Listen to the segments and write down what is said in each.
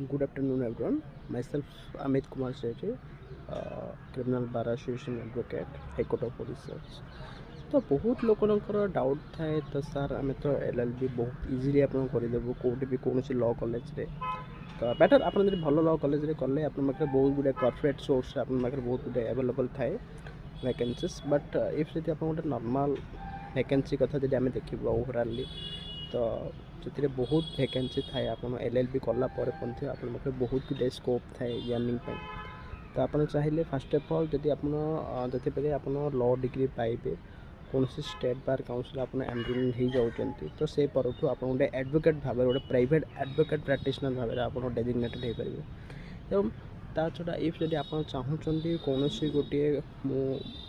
Good afternoon, everyone. Myself, Amit Kumar Sethi, Criminal Bar Association Advocate, High Court of Odisha. तो बहुत लोकଙ୍କର doubt थाए तो sir आम तो LLB बहुत इजिली आप करदेबू कौटे भी कौन लॉ कॉलेज रे तो बेटर आप भल लॉ कॉलेज रे कले आप बहुत गुड कॉर्पोरेट सोर्स आप बहुत गुड अवेलेबल थाए वैकेंसीज बट इफ जब आप गोटे नॉर्मल वैकेंसी कथा जब आम देखा ओवराली तो से बहुत वैकेंसी थाए आप LLB कलापर आप बहुत गुड स्कोप थाए अर्निंग तो आप चाहिए फास्ट अफ ऑल जदि आप लॉ डिग्री पाइबे कौन स्टेट बार काउंसिल आप एनरोलमेंट हो जाऊँगी तो से परठू आप गोटे एडवोकेट भाव गोटे प्राइवेट एडवोकेट प्रैक्टिशनर भाव आप डेजिग्नेटेड हो पारे एवं ता छड़ा इफ जब आप चाहूँगी कौन गोटे मु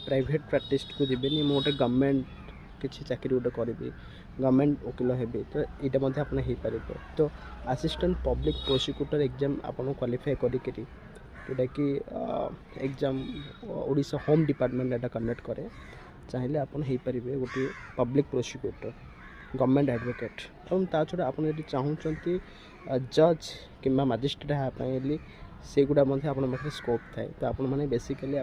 प्राइवेट प्रैक्टिस को जीवन मु गोटे गवर्नमेंट किसी चाकरी गोटे करी गवर्नमेंट वकिल हेबी तो यहाँ आपरे तो असिस्टेंट पब्लिक प्रोसिक्यूटर एग्जाम आप क्वालिफाई करी जोटा कि एग्जाम ओडिशा होम डिपार्टमेंट एटा कंडक्ट करे चाहिए आपन हो पारे गोटे पब्लिक प्रोसिक्यूटर गवर्नमेंट एडवोकेट और ता छड़ा आप चाहूँगी जज कि मजिस्ट्रेट हाँपाई से गुड़ा आप स्कोप थाए तो आप basically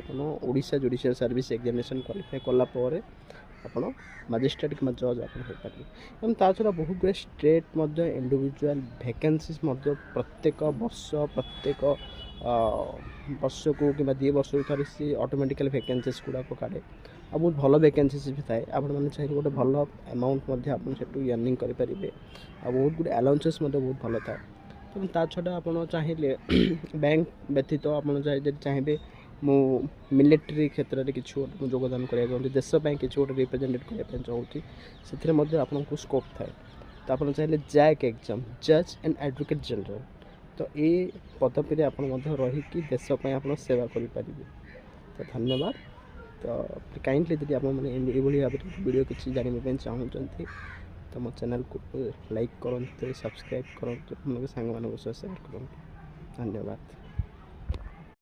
Odisha judicial service examination qualify कलापर आप मजिस्ट्रेट कि जज आप हो पारे एवं ता छड़ा बहुत गुड स्टेट इंडिविजुअल वैकेंसीज प्रत्येक वर्ष प्रत्येक वर्ष को कि 2 वर्ष थोड़े सी ऑटोमेटिकल वैकेंसीज गुड़ाक काढ़े आ बहुत भल वैकेंसीज भी थाए आपने चाहिए गोटे भल अमाउंट आप अर्निंग करेंगे आ बहुत गुड अलाउंसेस बहुत भल था तो ता छड़ा आप चाहिए बैंक व्यतीत आप चाहिए मु मिलिट्री क्षेत्र में किसी गोटे योगदान करने चाहूँगी देशपाई किसी गोटे रिप्रेजेंटेट करने चाहूँगी से आपको स्कोप थाए तो आप चाहिए जैक एग्जाम जज एंड एडवोकेट जनरल तो ये पदवी आप रहीकि देशपाई आप सेवा करें तो धन्यवाद तो काइंडली जब आप भाव वीडियो किसी जानवाई चाहूँगी तो मो चैनल को लाइक करूँ सब्सक्राइब करूँ सांग मान सह सेयार करूँ धन्यवाद।